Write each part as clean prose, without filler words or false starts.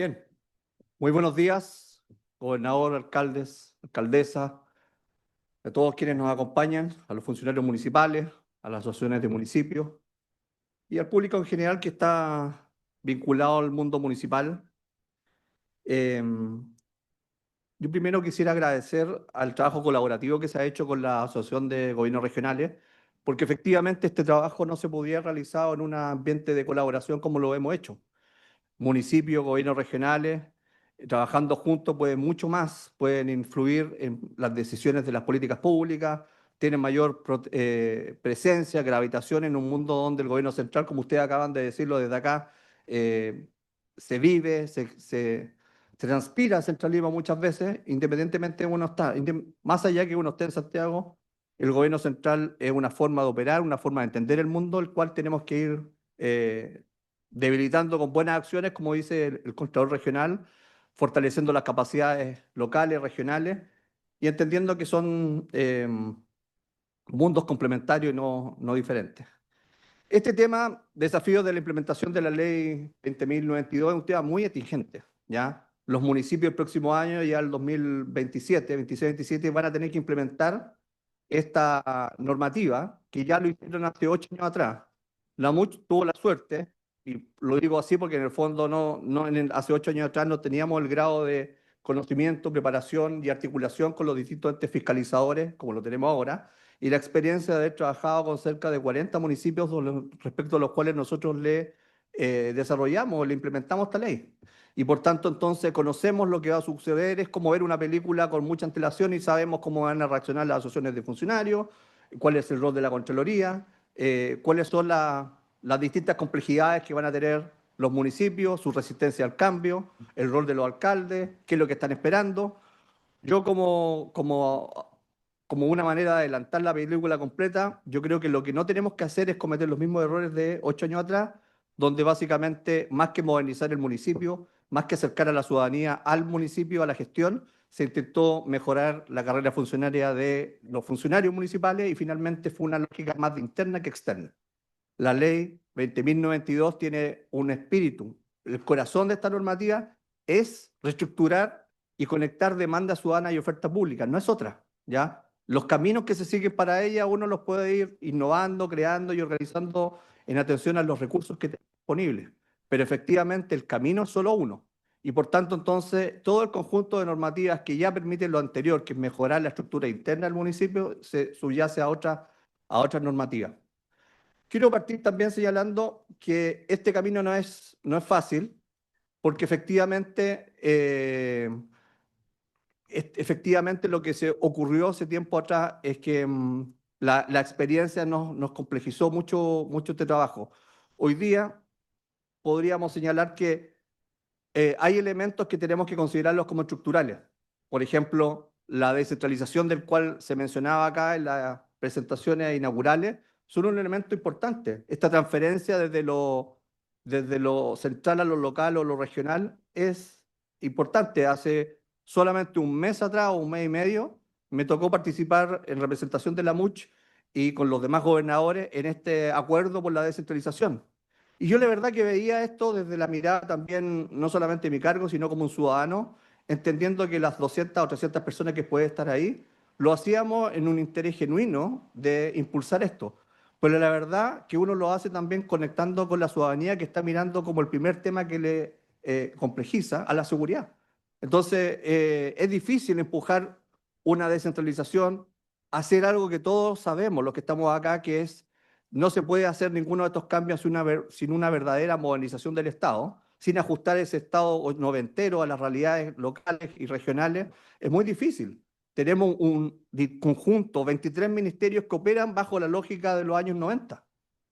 Bien, muy buenos días, gobernador, alcaldes, alcaldesas, a todos quienes nos acompañan, a los funcionarios municipales, a las asociaciones de municipios y al público en general que está vinculado al mundo municipal. Eh, yo primero quisiera agradecer al trabajo colaborativo que se ha hecho con la Asociación de Gobiernos Regionales, porque efectivamente este trabajo no se podría realizar en un ambiente de colaboración como lo hemos hecho. Municipios, gobiernos regionales, trabajando juntos pueden mucho más, pueden influir en las decisiones de las políticas públicas, tienen mayor presencia, gravitación en un mundo donde el gobierno central, como ustedes acaban de decirlo desde acá, eh, se vive, se transpira el centralismo muchas veces, independientemente de uno está, más allá que uno esté en Santiago, el gobierno central es una forma de operar, una forma de entender el mundo, el cual tenemos que ir debilitando con buenas acciones, como dice el Contralor Regional, fortaleciendo las capacidades locales, regionales y entendiendo que son mundos complementarios y no diferentes. Este tema, desafío de la implementación de la ley 20.092, es un tema muy exigente, ¿ya? Los municipios el próximo año, ya el 2027, 26-27, van a tener que implementar esta normativa que ya lo hicieron hace 8 años atrás. La MUCH tuvo la suerte, y lo digo así porque en el fondo hace 8 años atrás no teníamos el grado de conocimiento, preparación y articulación con los distintos entes fiscalizadores como lo tenemos ahora, y la experiencia de haber trabajado con cerca de 40 municipios respecto a los cuales nosotros le desarrollamos, le implementamos esta ley. Y por tanto, entonces, conocemos lo que va a suceder, es como ver una película con mucha antelación y sabemos cómo van a reaccionar las asociaciones de funcionarios, cuál es el rol de la Contraloría, cuáles son las distintas complejidades que van a tener los municipios, su resistencia al cambio, el rol de los alcaldes, qué es lo que están esperando. Yo como una manera de adelantar la película completa, yo creo que lo que no tenemos que hacer es cometer los mismos errores de 8 años atrás, donde básicamente más que modernizar el municipio, más que acercar a la ciudadanía al municipio, a la gestión, se intentó mejorar la carrera funcionaria de los funcionarios municipales y finalmente fue una lógica más de interna que externa. La ley 20.092 tiene un espíritu. El corazón de esta normativa es reestructurar y conectar demanda ciudadana y oferta pública, no es otra, ¿ya? Los caminos que se siguen para ella uno los puede ir innovando, creando y organizando en atención a los recursos que tenemos disponibles, pero efectivamente el camino es solo uno. Y por tanto, entonces, todo el conjunto de normativas que ya permiten lo anterior, que es mejorar la estructura interna del municipio, se subyace a otras normativas. Quiero partir también señalando que este camino no es fácil, porque efectivamente lo que se ocurrió hace tiempo atrás es que la experiencia nos complejizó mucho este trabajo. Hoy día podríamos señalar que hay elementos que tenemos que considerarlos como estructurales. Por ejemplo, la descentralización del cual se mencionaba acá en las presentaciones inaugurales son un elemento importante. Esta transferencia desde lo central a lo local o lo regional es importante. Hace solamente un mes atrás o un mes y medio me tocó participar en representación de la MUCH y con los demás gobernadores en este acuerdo por la descentralización. Y yo la verdad que veía esto desde la mirada también, no solamente de mi cargo, sino como un ciudadano, entendiendo que las 200 o 300 personas que pueden estar ahí, lo hacíamos en un interés genuino de impulsar esto. Pero la verdad que uno lo hace también conectando con la ciudadanía que está mirando como el primer tema que le complejiza a la seguridad. Entonces, es difícil empujar una descentralización, hacer algo que todos sabemos, los que estamos acá, que es no se puede hacer ninguno de estos cambios sin una verdadera modernización del Estado, sin ajustar ese Estado noventero a las realidades locales y regionales. Es muy difícil. Tenemos un conjunto, 23 ministerios que operan bajo la lógica de los años 90.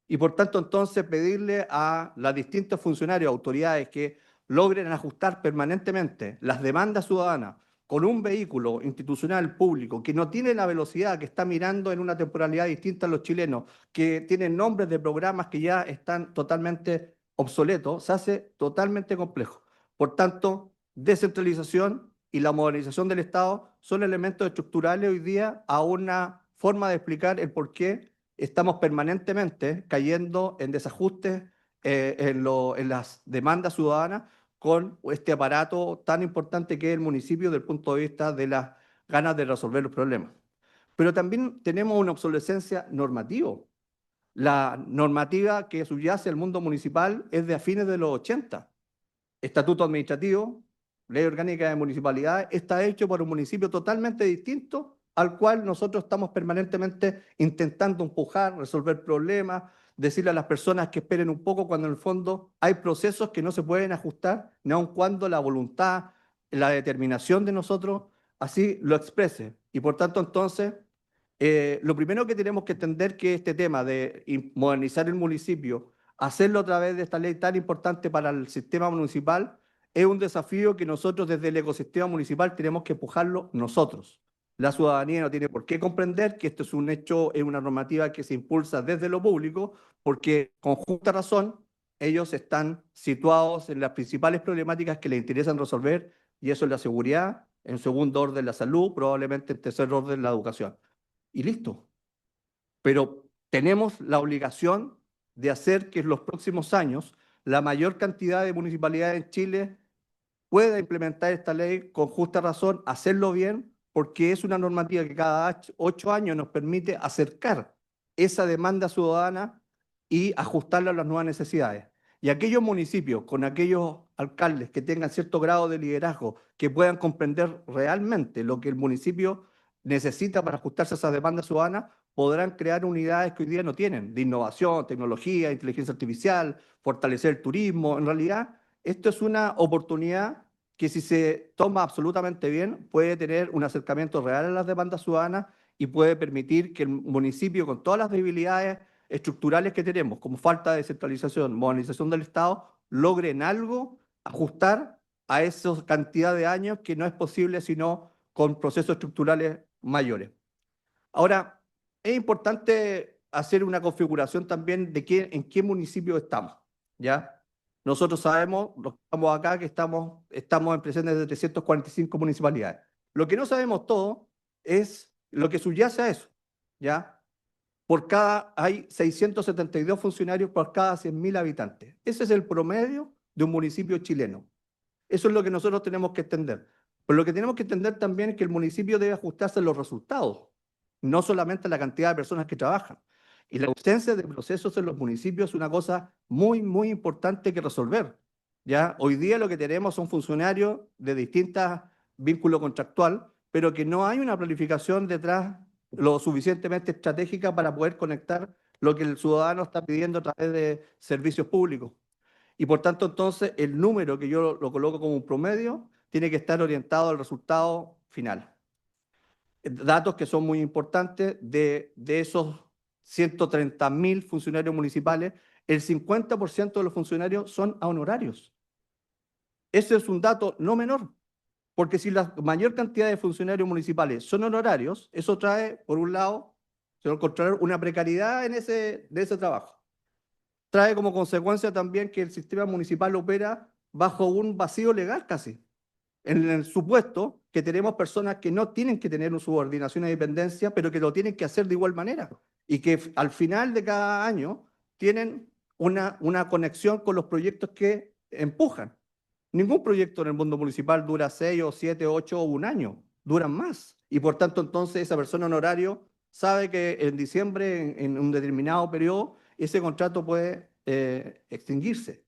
Y por tanto, entonces, pedirle a las distintos funcionarios, autoridades que logren ajustar permanentemente las demandas ciudadanas con un vehículo institucional público que no tiene la velocidad, que está mirando en una temporalidad distinta a los chilenos, que tienen nombres de programas que ya están totalmente obsoletos, se hace totalmente complejo. Por tanto, descentralización y la modernización del Estado son elementos estructurales hoy día a una forma de explicar el por qué estamos permanentemente cayendo en desajustes en las demandas ciudadanas, con este aparato tan importante que es el municipio desde el punto de vista de las ganas de resolver los problemas. Pero también tenemos una obsolescencia normativa. La normativa que subyace al mundo municipal es de a fines de los 80. Estatuto administrativo, ley orgánica de municipalidades, está hecho por un municipio totalmente distinto al cual nosotros estamos permanentemente intentando empujar, resolver problemas, decirle a las personas que esperen un poco cuando en el fondo hay procesos que no se pueden ajustar, ni aun cuando la voluntad, la determinación de nosotros así lo exprese. Y por tanto, entonces, lo primero que tenemos que entender que este tema de modernizar el municipio, hacerlo a través de esta ley tan importante para el sistema municipal, es un desafío que nosotros desde el ecosistema municipal tenemos que empujarlo nosotros. La ciudadanía no tiene por qué comprender que esto es un hecho, es una normativa que se impulsa desde lo público, porque con justa razón ellos están situados en las principales problemáticas que les interesan resolver, y eso es la seguridad, en segundo orden la salud, probablemente en tercer orden la educación. Y listo. Pero tenemos la obligación de hacer que en los próximos años la mayor cantidad de municipalidades en Chile pueda implementar esta ley con justa razón, hacerlo bien, porque es una normativa que cada 8 años nos permite acercar esa demanda ciudadana y ajustarla a las nuevas necesidades. Y aquellos municipios con aquellos alcaldes que tengan cierto grado de liderazgo, que puedan comprender realmente lo que el municipio necesita para ajustarse a esa demanda ciudadana, podrán crear unidades que hoy día no tienen, de innovación, tecnología, inteligencia artificial, fortalecer el turismo. En realidad, esto es una oportunidad que si se toma absolutamente bien, puede tener un acercamiento real a las demandas ciudadanas y puede permitir que el municipio, con todas las debilidades estructurales que tenemos, como falta de descentralización, modernización del Estado, logre en algo ajustar a esa cantidad de años que no es posible sino con procesos estructurales mayores. Ahora, es importante hacer una configuración también de en qué municipio estamos, ¿ya? Nosotros sabemos, los que estamos acá, que estamos en presencia de 345 municipalidades. Lo que no sabemos todo es lo que subyace a eso, ¿ya? Hay 672 funcionarios por cada 100.000 habitantes. Ese es el promedio de un municipio chileno. Eso es lo que nosotros tenemos que entender. Pero lo que tenemos que entender también es que el municipio debe ajustarse a los resultados, no solamente a la cantidad de personas que trabajan. Y la ausencia de procesos en los municipios es una cosa muy, muy importante que resolver. ¿Ya? Hoy día lo que tenemos son funcionarios de distintos vínculos contractual, pero que no hay una planificación detrás lo suficientemente estratégica para poder conectar lo que el ciudadano está pidiendo a través de servicios públicos. Y por tanto, entonces, el número que yo lo coloco como un promedio tiene que estar orientado al resultado final. Datos que son muy importantes, de esos 130.000 funcionarios municipales, el 50% de los funcionarios son a honorarios. Ese es un dato no menor, porque si la mayor cantidad de funcionarios municipales son honorarios, eso trae, por un lado, señor Contralor, una precariedad de ese trabajo. Trae como consecuencia también que el sistema municipal opera bajo un vacío legal casi, en el supuesto que tenemos personas que no tienen que tener una subordinación y dependencia, pero que lo tienen que hacer de igual manera, y que al final de cada año tienen una conexión con los proyectos que empujan. Ningún proyecto en el mundo municipal dura 6 o 7, 8 o un año, duran más. Y por tanto, entonces, esa persona honorario sabe que en diciembre, en un determinado periodo, ese contrato puede extinguirse.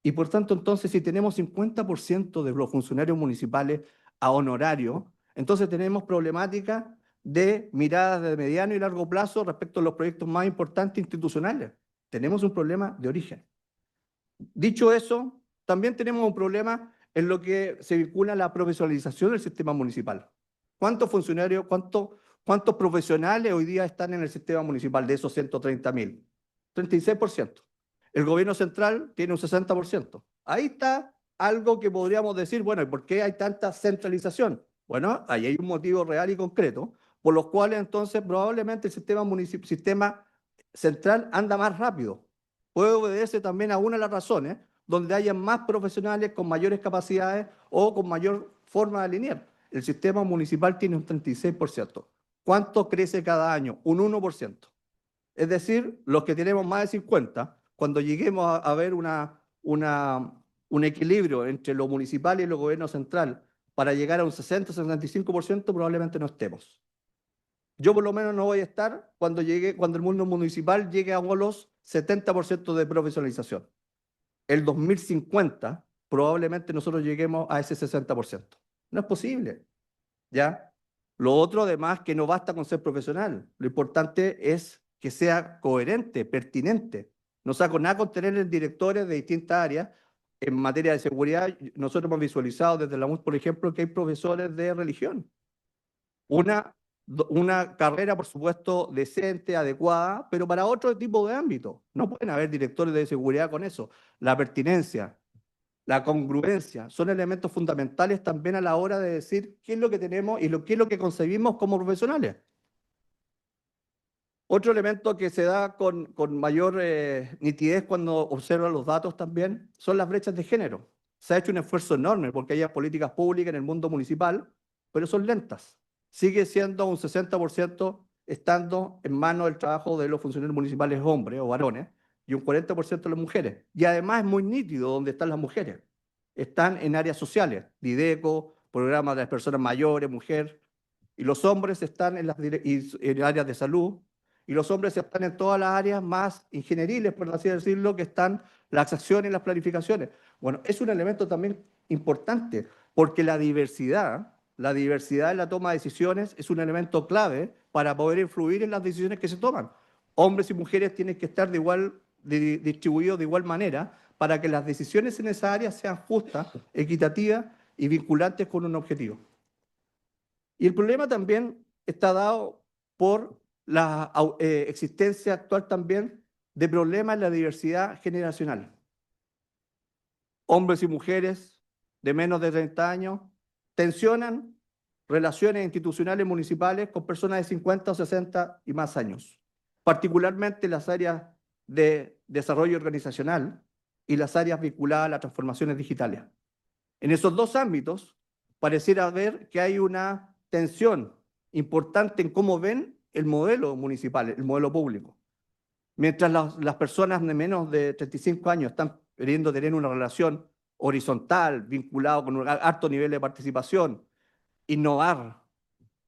Y por tanto, entonces, si tenemos 50% de los funcionarios municipales a honorario, entonces tenemos problemáticas de miradas de mediano y largo plazo respecto a los proyectos más importantes institucionales. Tenemos un problema de origen. Dicho eso, también tenemos un problema en lo que se vincula a la profesionalización del sistema municipal. ¿Cuántos funcionarios, cuántos profesionales hoy día están en el sistema municipal de esos 130.000? 36%. El gobierno central tiene un 60%. Ahí está algo que podríamos decir, bueno, ¿y por qué hay tanta centralización? Bueno, ahí hay un motivo real y concreto, por los cuales entonces probablemente el sistema central anda más rápido. Puede obedecer también a una de las razones donde haya más profesionales con mayores capacidades o con mayor forma de alinear. El sistema municipal tiene un 36%. ¿Cuánto crece cada año? Un 1%. Es decir, los que tenemos más de 50, cuando lleguemos a ver una un equilibrio entre lo municipal y lo gobierno central para llegar a un 60-65%, probablemente no estemos. Yo por lo menos no voy a estar cuando cuando el mundo municipal llegue a los 70% de profesionalización. El 2050 probablemente nosotros lleguemos a ese 60%. No es posible, ¿ya? Lo otro, además, que no basta con ser profesional. Lo importante es que sea coherente, pertinente. No saco nada con tener directores de distintas áreas. En materia de seguridad, nosotros hemos visualizado desde la UNS, por ejemplo, que hay profesores de religión. Una carrera, por supuesto, decente, adecuada, pero para otro tipo de ámbito. No pueden haber directores de seguridad con eso. La pertinencia, la congruencia son elementos fundamentales también a la hora de decir qué es lo que tenemos y qué es lo que concebimos como profesionales. Otro elemento que se da con mayor nitidez cuando observa los datos también son las brechas de género. Se ha hecho un esfuerzo enorme porque hay políticas públicas en el mundo municipal, pero son lentas. Sigue siendo un 60% estando en manos del trabajo de los funcionarios municipales hombres o varones y un 40% las mujeres. Y además es muy nítido dónde están las mujeres. Están en áreas sociales, Dideco, programas de las personas mayores, mujer, y los hombres están en áreas de salud, y los hombres están en todas las áreas más ingenieriles, por así decirlo, que están las acciones y las planificaciones. Bueno, es un elemento también importante, porque la diversidad en la toma de decisiones es un elemento clave para poder influir en las decisiones que se toman. Hombres y mujeres tienen que estar distribuidos de igual manera para que las decisiones en esa área sean justas, equitativas y vinculantes con un objetivo. Y el problema también está dado por la existencia actual también de problemas en la diversidad generacional. Hombres y mujeres de menos de 30 años tensionan relaciones institucionales municipales con personas de 50 o 60 y más años, particularmente las áreas de desarrollo organizacional y las áreas vinculadas a las transformaciones digitales. En esos dos ámbitos pareciera ver que hay una tensión importante en cómo ven el modelo municipal, el modelo público. Mientras las personas de menos de 35 años están queriendo tener una relación horizontal, vinculado con un alto nivel de participación, innovar.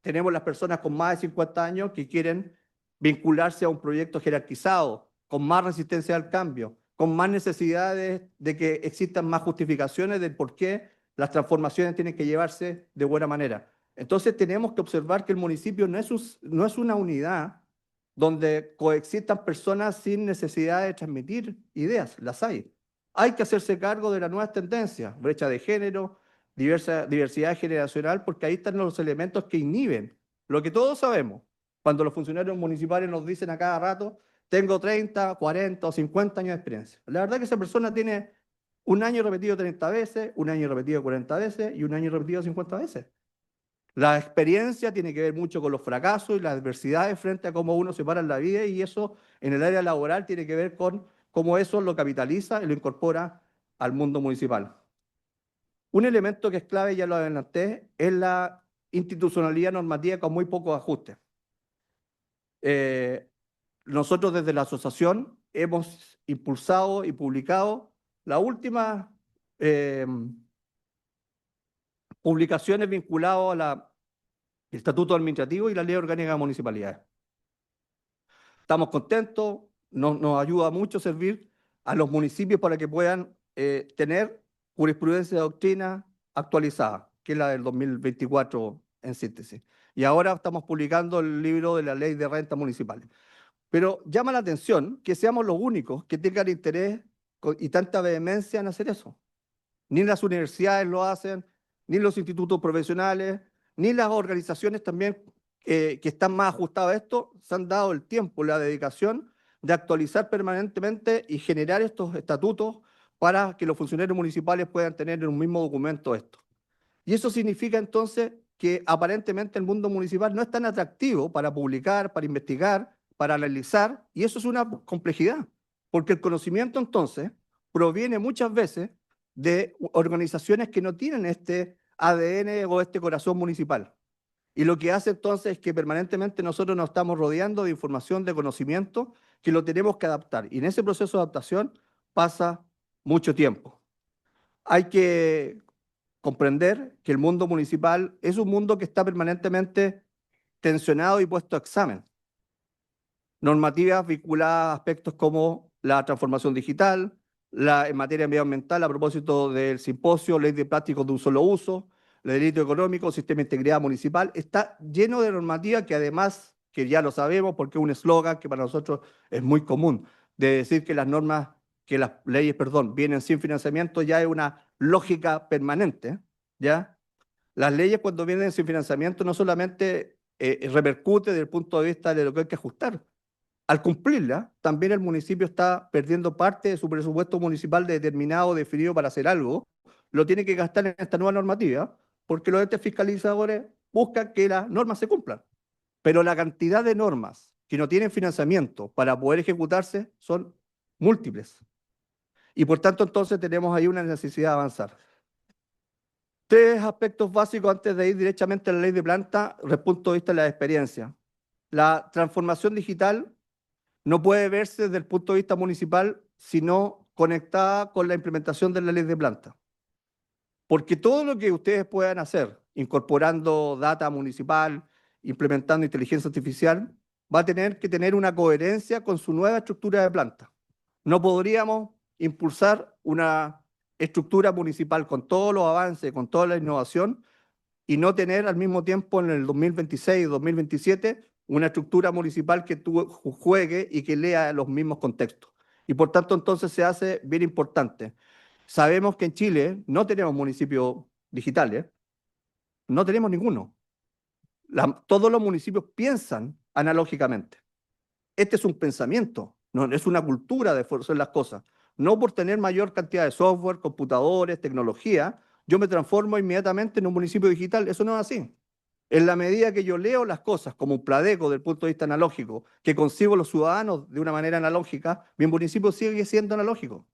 Tenemos las personas con más de 50 años que quieren vincularse a un proyecto jerarquizado, con más resistencia al cambio, con más necesidades de que existan más justificaciones del por qué las transformaciones tienen que llevarse de buena manera. Entonces tenemos que observar que el municipio no es una unidad donde coexistan personas sin necesidad de transmitir ideas, las hay. Hay que hacerse cargo de las nuevas tendencias, brecha de género, diversidad generacional, porque ahí están los elementos que inhiben lo que todos sabemos. Cuando los funcionarios municipales nos dicen a cada rato, tengo 30, 40 o 50 años de experiencia. La verdad es que esa persona tiene un año repetido 30 veces, un año repetido 40 veces y un año repetido 50 veces. La experiencia tiene que ver mucho con los fracasos y las adversidades frente a cómo uno se para en la vida, y eso en el área laboral tiene que ver con cómo eso lo capitaliza y lo incorpora al mundo municipal. Un elemento que es clave, ya lo adelanté, es la institucionalidad normativa con muy pocos ajustes. Nosotros desde la asociación hemos impulsado y publicado las últimas publicaciones vinculadas al Estatuto Administrativo y la Ley Orgánica de Municipalidades. Estamos contentos, nos ayuda mucho servir a los municipios para que puedan tener jurisprudencia de doctrina actualizada, que es la del 2024 en síntesis. Y ahora estamos publicando el libro de la Ley de Rentas Municipales. Pero llama la atención que seamos los únicos que tengan interés y tanta vehemencia en hacer eso. Ni las universidades lo hacen, ni los institutos profesionales, ni las organizaciones también que están más ajustadas a esto, se han dado el tiempo, la dedicación de actualizar permanentemente y generar estos estatutos para que los funcionarios municipales puedan tener en un mismo documento esto. Y eso significa entonces que aparentemente el mundo municipal no es tan atractivo para publicar, para investigar, para analizar, y eso es una complejidad, porque el conocimiento entonces proviene muchas veces de organizaciones que no tienen este ADN o este corazón municipal. Y lo que hace entonces es que permanentemente nosotros nos estamos rodeando de información, de conocimiento, que lo tenemos que adaptar. Y en ese proceso de adaptación pasa mucho tiempo. Hay que comprender que el mundo municipal es un mundo que está permanentemente tensionado y puesto a examen. Normativas vinculadas a aspectos como la transformación digital, en materia medioambiental, a propósito del simposio, ley de plásticos de un solo uso, el delito económico, sistema de integridad municipal, está lleno de normativas que además, que ya lo sabemos porque es un eslogan que para nosotros es muy común, de decir que las normas, que las leyes, perdón, vienen sin financiamiento, ya es una lógica permanente, ¿ya? Las leyes cuando vienen sin financiamiento no solamente repercute desde el punto de vista de lo que hay que ajustar, al cumplirla, también el municipio está perdiendo parte de su presupuesto municipal determinado, definido para hacer algo, lo tiene que gastar en esta nueva normativa, porque los entes fiscalizadores buscan que las normas se cumplan. Pero la cantidad de normas que no tienen financiamiento para poder ejecutarse son múltiples. Y por tanto, entonces tenemos ahí una necesidad de avanzar. Tres aspectos básicos antes de ir directamente a la ley de planta, desde el punto de vista de la experiencia. La transformación digital no puede verse desde el punto de vista municipal, sino conectada con la implementación de la ley de planta. Porque todo lo que ustedes puedan hacer, incorporando data municipal, implementando inteligencia artificial, va a tener que tener una coherencia con su nueva estructura de planta. No podríamos impulsar una estructura municipal con todos los avances, con toda la innovación, y no tener al mismo tiempo en el 2026 y 2027 una estructura municipal que juegue y que lea los mismos contextos. Y por tanto, entonces se hace bien importante. Sabemos que en Chile no tenemos municipios digitales, no tenemos ninguno. Todos los municipios piensan analógicamente. Este es un pensamiento, no es una cultura de hacer las cosas. No por tener mayor cantidad de software, computadores, tecnología, yo me transformo inmediatamente en un municipio digital. Eso no es así. En la medida que yo leo las cosas como un pladeco desde el punto de vista analógico, que concibo los ciudadanos de una manera analógica, mi municipio sigue siendo analógico.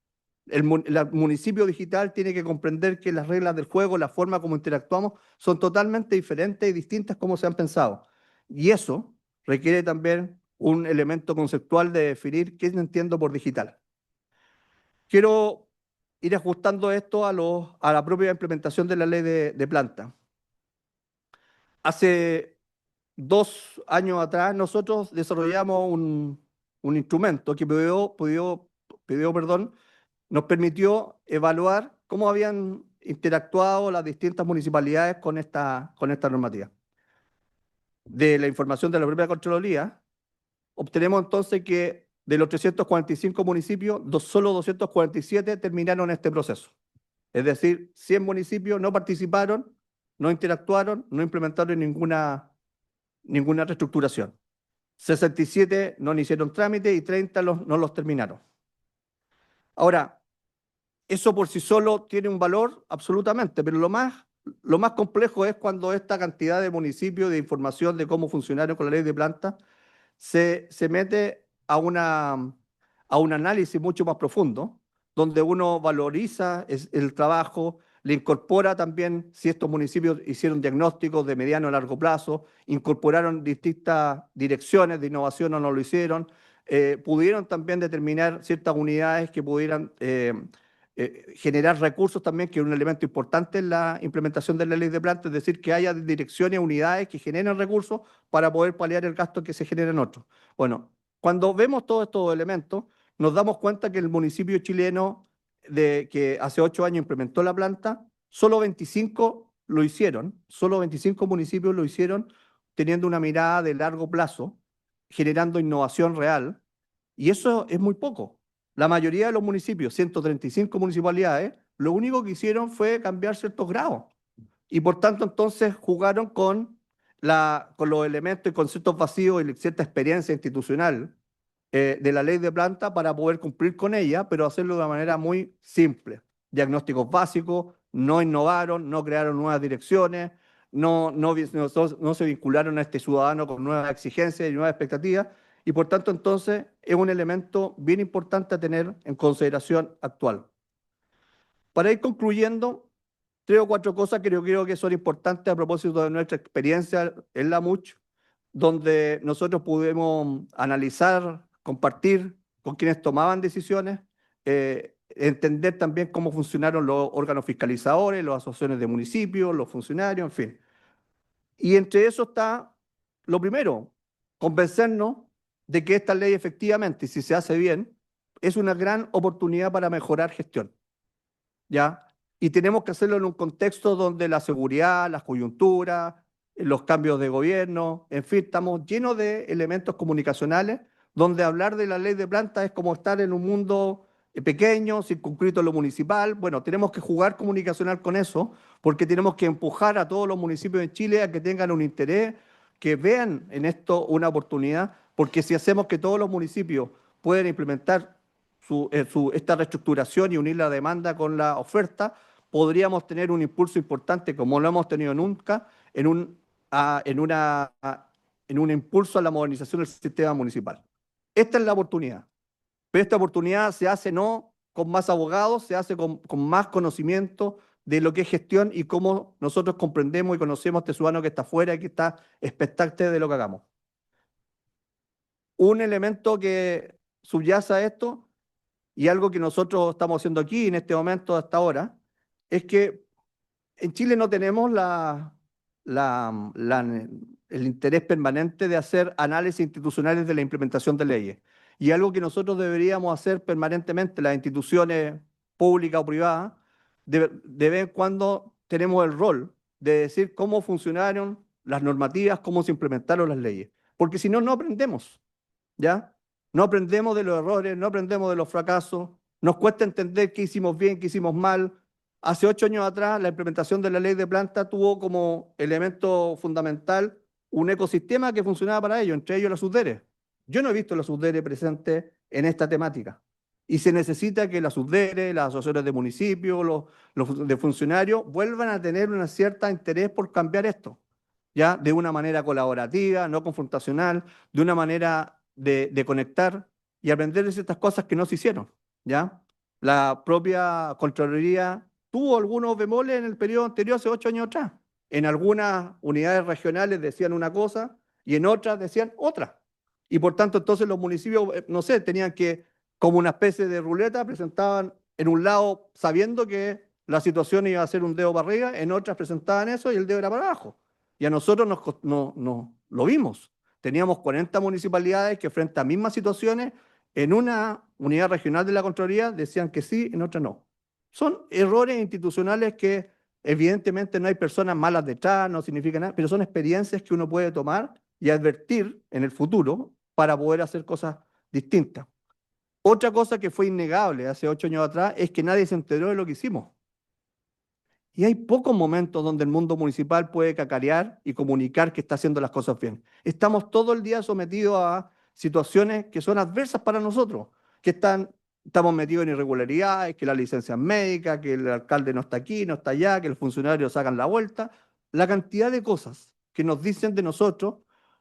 El municipio digital tiene que comprender que las reglas del juego, la forma como interactuamos, son totalmente diferentes y distintas como se han pensado. Y eso requiere también un elemento conceptual de definir qué entiendo por digital. Quiero ir ajustando esto a la propia implementación de la ley de planta. Hace 2 años atrás nosotros desarrollamos un instrumento que perdón, nos permitió evaluar cómo habían interactuado las distintas municipalidades con esta normativa. De la información de la propia Contraloría, obtenemos entonces que de los 345 municipios, solo 247 terminaron este proceso. Es decir, 100 municipios no participaron, no interactuaron, no implementaron ninguna reestructuración. 67 no hicieron trámite y 30 no los terminaron. Ahora, eso por sí solo tiene un valor, absolutamente, pero lo más complejo es cuando esta cantidad de municipios, de información de cómo funcionaron con la ley de planta, se mete a un análisis mucho más profundo, donde uno valoriza el trabajo, le incorpora también si estos municipios hicieron diagnósticos de mediano a largo plazo, incorporaron distintas direcciones de innovación o no lo hicieron, pudieron también determinar ciertas unidades que pudieran generar recursos también, que es un elemento importante en la implementación de la ley de planta, es decir, que haya direcciones, unidades que generen recursos para poder paliar el gasto que se genera en otros. Bueno, cuando vemos todos estos elementos, nos damos cuenta que el municipio chileno que hace 8 años implementó la planta, solo 25 lo hicieron, solo 25 municipios lo hicieron teniendo una mirada de largo plazo, generando innovación real, y eso es muy poco. La mayoría de los municipios, 135 municipalidades, lo único que hicieron fue cambiar ciertos grados. Y por tanto, entonces jugaron con los elementos y conceptos vacíos y cierta experiencia institucional de la ley de planta para poder cumplir con ella, pero hacerlo de una manera muy simple. Diagnósticos básicos, no innovaron, no crearon nuevas direcciones, no se vincularon a este ciudadano con nuevas exigencias y nuevas expectativas, y por tanto, entonces, es un elemento bien importante a tener en consideración actual. Para ir concluyendo, 3 o 4 cosas que yo creo que son importantes a propósito de nuestra experiencia en la MUCH, donde nosotros pudimos analizar, compartir con quienes tomaban decisiones entender también cómo funcionaron los órganos fiscalizadores, las asociaciones de municipios, los funcionarios, en fin. Y entre eso está lo primero, convencernos de que esta ley efectivamente, si se hace bien, es una gran oportunidad para mejorar gestión, ¿ya? Y tenemos que hacerlo en un contexto donde la seguridad, las coyunturas, los cambios de gobierno, en fin, estamos llenos de elementos comunicacionales donde hablar de la ley de planta es como estar en un mundo pequeño, circunscrito en lo municipal. Bueno, tenemos que jugar comunicacional con eso porque tenemos que empujar a todos los municipios de Chile a que tengan un interés, que vean en esto una oportunidad, porque si hacemos que todos los municipios puedan implementar esta reestructuración y unir la demanda con la oferta, podríamos tener un impulso importante, como lo hemos tenido nunca, en un impulso a la modernización del sistema municipal. Esta es la oportunidad, pero esta oportunidad se hace no con más abogados, se hace con más conocimiento de lo que es gestión y cómo nosotros comprendemos y conocemos a este ciudadano que está afuera y que está expectante de lo que hagamos. Un elemento que subyace a esto y algo que nosotros estamos haciendo aquí en este momento hasta ahora, es que en Chile no tenemos el interés permanente de hacer análisis institucionales de la implementación de leyes. Y algo que nosotros deberíamos hacer permanentemente, las instituciones públicas o privadas, de vez en cuando tenemos el rol de decir cómo funcionaron las normativas, cómo se implementaron las leyes. Porque si no, no aprendemos. ¿Ya? No aprendemos de los errores, no aprendemos de los fracasos, nos cuesta entender qué hicimos bien, qué hicimos mal. Hace 8 años atrás, la implementación de la ley de planta tuvo como elemento fundamental un ecosistema que funcionaba para ello, entre ellos la SUDERE. Yo no he visto la SUDERE presente en esta temática. Y se necesita que la SUDERE, las asociaciones de municipios, los de funcionarios, vuelvan a tener un cierto interés por cambiar esto, ¿ya? De una manera colaborativa, no confrontacional, de una manera de conectar y aprender de ciertas cosas que no se hicieron, ¿ya? La propia Contraloría tuvo algunos bemoles en el periodo anterior, hace 8 años atrás. En algunas unidades regionales decían una cosa y en otras decían otra. Y por tanto, entonces los municipios, no sé, tenían que, como una especie de ruleta, presentaban en un lado sabiendo que la situación iba a ser un dedo para arriba, en otras presentaban eso y el dedo era para abajo. Y a nosotros lo vimos. Teníamos 40 municipalidades que frente a mismas situaciones, en una unidad regional de la Contraloría decían que sí, en otra no. Son errores institucionales que evidentemente no hay personas malas detrás, no significa nada, pero son experiencias que uno puede tomar y advertir en el futuro para poder hacer cosas distintas. Otra cosa que fue innegable hace 8 años atrás es que nadie se enteró de lo que hicimos. Y hay pocos momentos donde el mundo municipal puede cacarear y comunicar que está haciendo las cosas bien. Estamos todo el día sometidos a situaciones que son adversas para nosotros, que estamos metidos en irregularidades, que la licencia es médica, que el alcalde no está aquí, no está allá, que los funcionarios sacan la vuelta. La cantidad de cosas que nos dicen de nosotros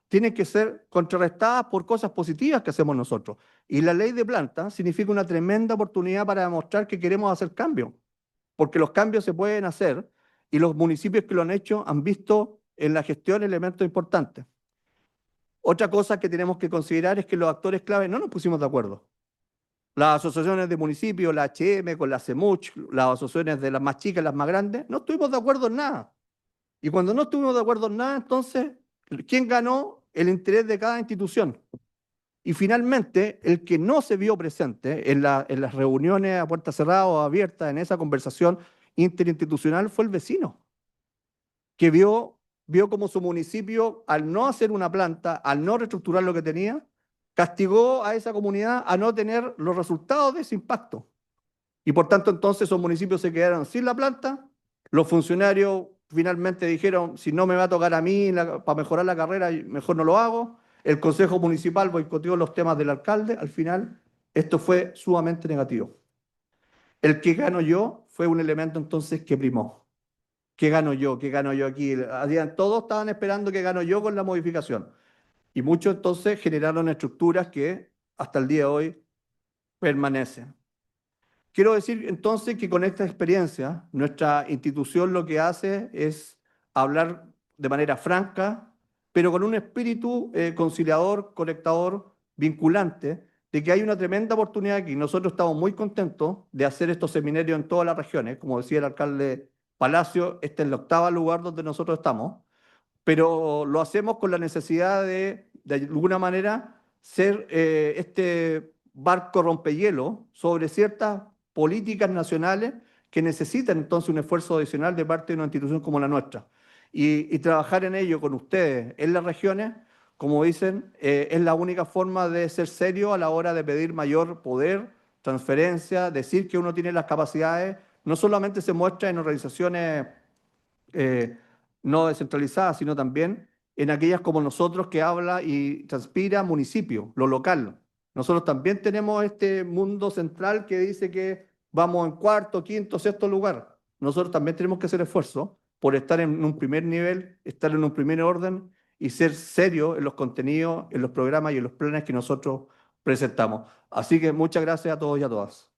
tienen que ser contrarrestadas por cosas positivas que hacemos nosotros. Y la ley de planta significa una tremenda oportunidad para demostrar que queremos hacer cambios, porque los cambios se pueden hacer y los municipios que lo han hecho han visto en la gestión elementos importantes. Otra cosa que tenemos que considerar es que los actores clave no nos pusimos de acuerdo. Las asociaciones de municipios, la HM, con la CEMUCH, las asociaciones de las más chicas, las más grandes, no estuvimos de acuerdo en nada. Y cuando no estuvimos de acuerdo en nada, entonces, ¿quién ganó? El interés de cada institución. Y finalmente, el que no se vio presente en las reuniones a puerta cerrada o abiertas, en esa conversación interinstitucional, fue el vecino, que vio como su municipio, al no hacer una planta, al no reestructurar lo que tenía, castigó a esa comunidad a no tener los resultados de ese impacto. Y por tanto, entonces esos municipios se quedaron sin la planta, los funcionarios finalmente dijeron, si no me va a tocar a mí para mejorar la carrera, mejor no lo hago. El Consejo Municipal boicoteó los temas del alcalde. Al final, esto fue sumamente negativo. El que gano yo fue un elemento entonces que primó. ¿Qué gano yo? ¿Qué gano yo aquí? Todos estaban esperando que gano yo con la modificación. Y muchos entonces generaron estructuras que hasta el día de hoy permanecen. Quiero decir entonces que con esta experiencia, nuestra institución lo que hace es hablar de manera franca, pero con un espíritu conciliador, conectador, vinculante, de que hay una tremenda oportunidad aquí. Nosotros estamos muy contentos de hacer estos seminarios en todas las regiones. Como decía el alcalde Palacio, este es el octavo lugar donde nosotros estamos, pero lo hacemos con la necesidad de alguna manera, ser este barco rompehielo sobre ciertas políticas nacionales que necesitan entonces un esfuerzo adicional de parte de una institución como la nuestra. Y trabajar en ello con ustedes en las regiones, como dicen, es la única forma de ser serio a la hora de pedir mayor poder, transferencia, decir que uno tiene las capacidades, no solamente se muestra en organizaciones eh, no descentralizadas, sino también en aquellas como nosotros que habla y transpira municipio, lo local. Nosotros también tenemos este mundo central que dice que vamos en cuarto, quinto, sexto lugar. Nosotros también tenemos que hacer esfuerzo por estar en un primer nivel, estar en un primer orden y ser serios en los contenidos, en los programas y en los planes que nosotros presentamos. Así que muchas gracias a todos y a todas.